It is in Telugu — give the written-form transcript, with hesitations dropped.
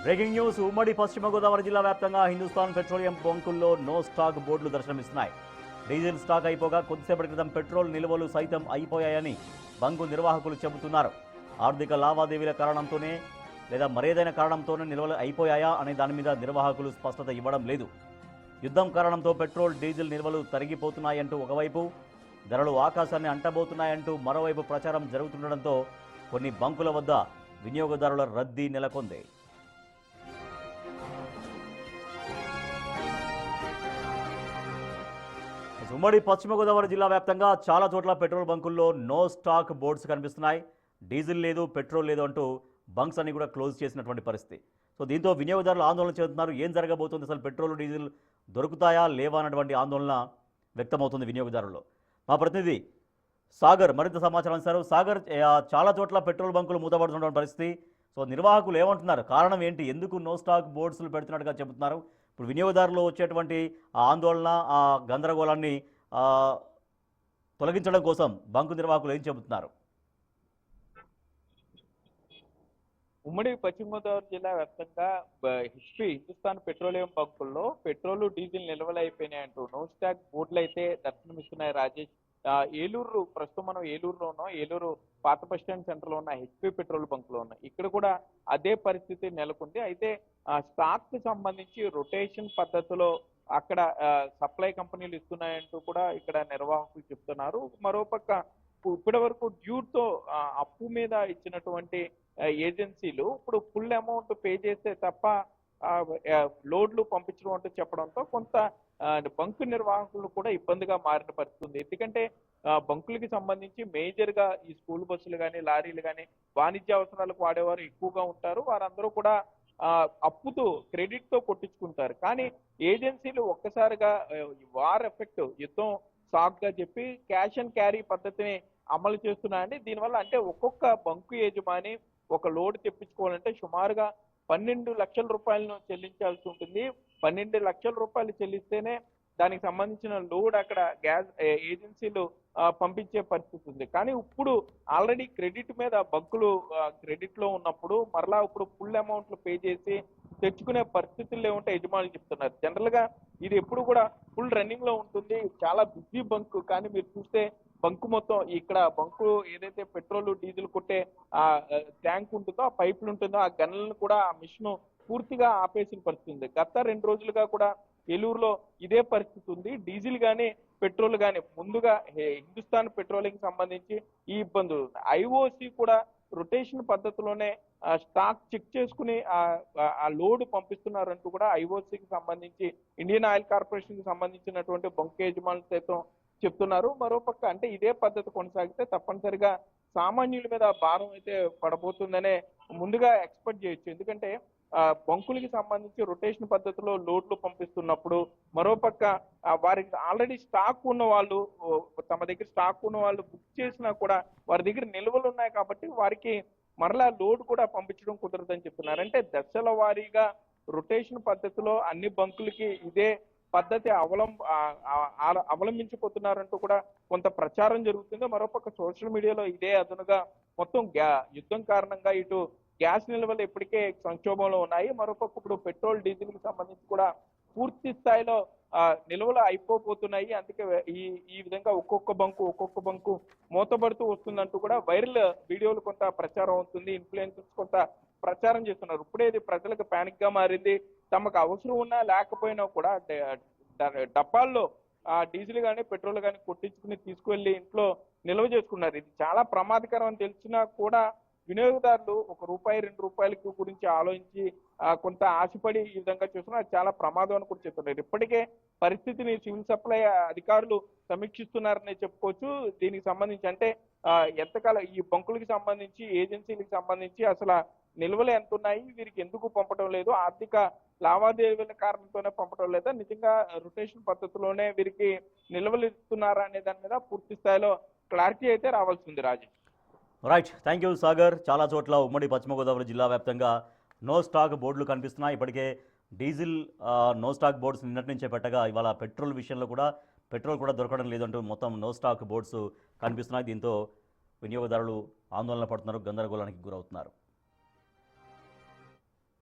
బ్రేకింగ్ న్యూస్ ఉమ్మడి పశ్చిమ గోదావరి జిల్లా వ్యాప్తంగా హిందుస్థాన్ పెట్రోలియం బంకుల్లో నో స్టాక్ బోర్డులు దర్శనమిస్తున్నాయి. డీజిల్ స్టాక్ అయిపోగా కొద్దిసేపటి క్రితం పెట్రోల్ నిల్వలు సైతం అయిపోయాయని బంకు నిర్వాహకులు చెబుతున్నారు. ఆర్థిక లావాదేవీల కారణంతోనే లేదా మరేదైనా కారణంతోనే నిల్వలు అయిపోయాయా అనే దాని మీద నిర్వాహకులు స్పష్టత ఇవ్వడం లేదు. యుద్ధం కారణంతో పెట్రోల్ డీజిల్ నిల్వలు తరిగిపోతున్నాయంటూ ఒకవైపు, ధరలు ఆకాశాన్ని అంటబోతున్నాయంటూ మరోవైపు ప్రచారం జరుగుతుండటంతో కొన్ని బంకుల వద్ద వినియోగదారుల రద్దీ నెలకొంది. ఉమ్మడి పశ్చిమ గోదావరి జిల్లా వ్యాప్తంగా చాలా చోట్ల పెట్రోల్ బంకుల్లో నో స్టాక్ బోర్డ్స్ కనిపిస్తున్నాయి. డీజిల్ లేదు, పెట్రోల్ లేదు అంటూ బంక్స్ అన్ని కూడా క్లోజ్ చేసినటువంటి పరిస్థితి. సో దీంతో వినియోగదారులు ఆందోళన చెందుతున్నారు. ఏం జరగబోతుంది, అసలు పెట్రోల్ డీజిల్ దొరుకుతాయా లేవా అన్నటువంటి ఆందోళన వ్యక్తమవుతుంది వినియోగదారుల్లో. మా ప్రతినిధి సాగర్ మరింత సమాచారం ఇస్తారు. సాగర్, చాలా చోట్ల పెట్రోల్ బంకులు మూతపడుతున్న పరిస్థితి. సో నిర్వాహకులు ఏమంటున్నారు, కారణం ఏంటి, ఎందుకు నో స్టాక్ బోర్డ్స్లు పెడుతున్నట్టుగా చెబుతున్నారు? ఇప్పుడు వినియోగదారులు వచ్చేటువంటి ఆ ఆందోళన, ఆ గందరగోళాన్ని తొలగించడం కోసం బంకు నిర్వాహకులు ఏం చెబుతున్నారు? ఉమ్మడి పశ్చిమ గోదావరి జిల్లా వ్యాప్తంగా హిందుస్థాన్ పెట్రోలియం బంకుల్లో పెట్రోల్ డీజిల్ నిల్వలు అయిపోయినాయంటూ నో స్టాక్ బోర్డులు అయితే దర్శనమిస్తున్నాయి. రాజేష్, ఏలూరు, ప్రస్తుతం మనం ఏలూరులో ఉన్నాం. ఏలూరు పాత బస్ స్టాండ్ సెంటర్ లో ఉన్న హెచ్పి పెట్రోల్ బంక్ లో ఉన్నాయి. ఇక్కడ కూడా అదే పరిస్థితి నెలకొంది. అయితే స్టాక్ కి సంబంధించి రొటేషన్ పద్ధతిలో అక్కడ సప్లై కంపెనీలు ఇస్తున్నాయంటూ కూడా ఇక్కడ నిర్వాహకులు చెప్తున్నారు. మరోపక్క ఇప్పటి వరకు డ్యూతో అప్పు మీద ఇచ్చినటువంటి ఏజెన్సీలు ఇప్పుడు ఫుల్ అమౌంట్ పే చేస్తే తప్ప లోడ్లు పంపించడం అంటూ చెప్పడంతో కొంత బంకు నిర్వాహకులు కూడా ఇబ్బందిగా మారిన పరిస్థితి ఉంది. ఎందుకంటే బంకులకి సంబంధించి మేజర్ గా ఈ స్కూల్ బస్సులు కానీ, లారీలు కానీ వాణిజ్య అవసరాలకు వాడేవారు ఎక్కువగా ఉంటారు. వారందరూ కూడా అప్పుతో, క్రెడిట్ తో కొట్టించుకుంటారు. కానీ ఏజెన్సీలు ఒక్కసారిగా వార్ ఎఫెక్ట్, యుద్ధం సాక్ గా చెప్పి క్యాష్ అండ్ క్యారీ పద్ధతిని అమలు చేస్తున్నాయండి. దీనివల్ల అంటే ఒక్కొక్క బంకు యజమాని ఒక లోడ్ తెప్పించుకోవాలంటే సుమారుగా 12 లక్షల రూపాయలను చెల్లించాల్సి ఉంటుంది. 12 లక్షల రూపాయలు చెల్లిస్తేనే దానికి సంబంధించిన లోడ్ అక్కడ గ్యాస్ ఏజెన్సీలు పంపించే పరిస్థితి ఉంది. కానీ ఇప్పుడు ఆల్రెడీ క్రెడిట్ మీద బంకులు క్రెడిట్ లో ఉన్నప్పుడు మరలా ఇప్పుడు ఫుల్ అమౌంట్లు పే చేసి తెచ్చుకునే పరిస్థితులు ఏముంటే యజమానులు చెప్తున్నారు. జనరల్ గా ఇది ఎప్పుడు కూడా ఫుల్ రన్నింగ్ లో ఉంటుంది. చాలా బిజీ బంక్. కానీ మీరు చూస్తే బంకు మొత్తం, ఇక్కడ బంకు ఏదైతే పెట్రోల్ డీజిల్ కొట్టే ఆ ట్యాంక్ ఉంటుందో, ఆ పైపులు ఉంటుందో, ఆ గన్లను కూడా ఆ మిషన్ పూర్తిగా ఆపేసిన పరిస్థితి ఉంది. గత 2 రోజులుగా కూడా ఏలూరులో ఇదే పరిస్థితి ఉంది. డీజిల్ గానీ పెట్రోల్ గానీ ముందుగా హిందుస్థాన్ పెట్రోలింగ్ సంబంధించి ఈ ఇబ్బందులు ఉన్నాయి. ఐఓసి కూడా రొటేషన్ పద్ధతిలోనే స్టాక్ చెక్ చేసుకుని ఆ లోడ్ పంపిస్తున్నారంటూ కూడా ఐఓసికి సంబంధించి, ఇండియన్ ఆయిల్ కార్పొరేషన్ కి సంబంధించినటువంటి బంక్ యజమానులు సైతం చెప్తున్నారు. మరోపక్క అంటే ఇదే పద్ధతి కొనసాగితే తప్పనిసరిగా సామాన్యుల మీద భారం అయితే పడబోతుందనే ముందుగా ఎక్స్పెక్ట్ చేయొచ్చు. ఎందుకంటే బంకులకి సంబంధించి రొటేషన్ పద్ధతిలో లోడ్లు పంపిస్తున్నప్పుడు మరోపక్క వారికి ఆల్రెడీ స్టాక్ ఉన్న వాళ్ళు, తమ దగ్గర స్టాక్ ఉన్న వాళ్ళు బుక్ చేసినా కూడా వారి దగ్గర నిల్వలు ఉన్నాయి కాబట్టి వారికి మరలా లోడ్ కూడా పంపించడం కుదరదని చెప్తున్నారు. అంటే దశల వారీగా రొటేషన్ పద్ధతిలో అన్ని బంకులకి ఇదే పద్ధతి అవలంబించిపోతున్నారంటూ కూడా కొంత ప్రచారం జరుగుతుంది. మరోపక్క సోషల్ మీడియాలో ఇదే అదునుగా మొత్తం యుద్ధం కారణంగా ఇటు గ్యాస్ నిల్వలు ఇప్పటికే సంక్షోభంలో ఉన్నాయి. మరోపక్క ఇప్పుడు పెట్రోల్ డీజిల్ కి సంబంధించి కూడా పూర్తి స్థాయిలో నిల్వలు అయిపోతున్నాయి. అందుకే ఈ విధంగా ఒక్కొక్క బంకు మూతబడుతూ వస్తుందంటూ కూడా వైరల్ వీడియోలు కొంత ప్రచారం అవుతుంది. ఇన్ఫ్లుయెన్సర్స్ కొంత ప్రచారం చేస్తున్నారు. ఇప్పుడే ఇది ప్రజలకు పానిక్ గా మారింది. తమకు అవసరం ఉన్నా లేకపోయినా కూడా డబ్బాల్లో డీజిల్ కానీ పెట్రోల్ కానీ కొట్టించుకుని తీసుకువెళ్లి ఇంట్లో నిల్వ చేసుకున్నారు. ఇది చాలా ప్రమాదకరం అని తెలిసినా కూడా వినియోగదారులు ₹1, ₹2 గురించి ఆలోచించి కొంత ఆశపడి ఈ విధంగా చేస్తున్నారు. అది చాలా ప్రమాదం అని కూడా చెప్తున్నారు. ఇప్పటికే పరిస్థితిని సివిల్ సప్లై అధికారులు సమీక్షిస్తున్నారని చెప్పుకోవచ్చు. దీనికి సంబంధించి అంటే ఎంతకాలం ఈ బంకులకు సంబంధించి, ఏజెన్సీలకు సంబంధించి అసలు నిల్వలు ఎంత ఉన్నాయి, వీరికి ఎందుకు పంపడం లేదు, ఆర్థిక లావాదేవీల కారణంతోనే పంపడం లేదా, నిజంగా రొటేషన్ పద్ధతిలోనే వీరికి నిల్వలు ఇస్తున్నారా అనే దాని మీద పూర్తి స్థాయిలో క్లారిటీ అయితే రావాల్సింది. Rajesh, right, thank you Sagar. చాలా చోట్ల ఉమ్మడి పశ్చిమ గోదావరి జిల్లా వ్యాప్తంగా నో స్టాక్ బోర్డులు కనిపిస్తున్నాయి. ఇప్పటికే డీజిల్ నో స్టాక్ బోర్డ్స్ నిన్నటి నుంచే పెట్టగా ఇవాళ పెట్రోల్ విషయంలో కూడా పెట్రోల్ కూడా దొరకడం లేదంటూ మొత్తం నో స్టాక్ బోర్డ్స్ కనిపిస్తున్నాయి. దీంతో వినియోగదారులు ఆందోళన పడుతున్నారు, గందరగోళానికి గురవుతున్నారు.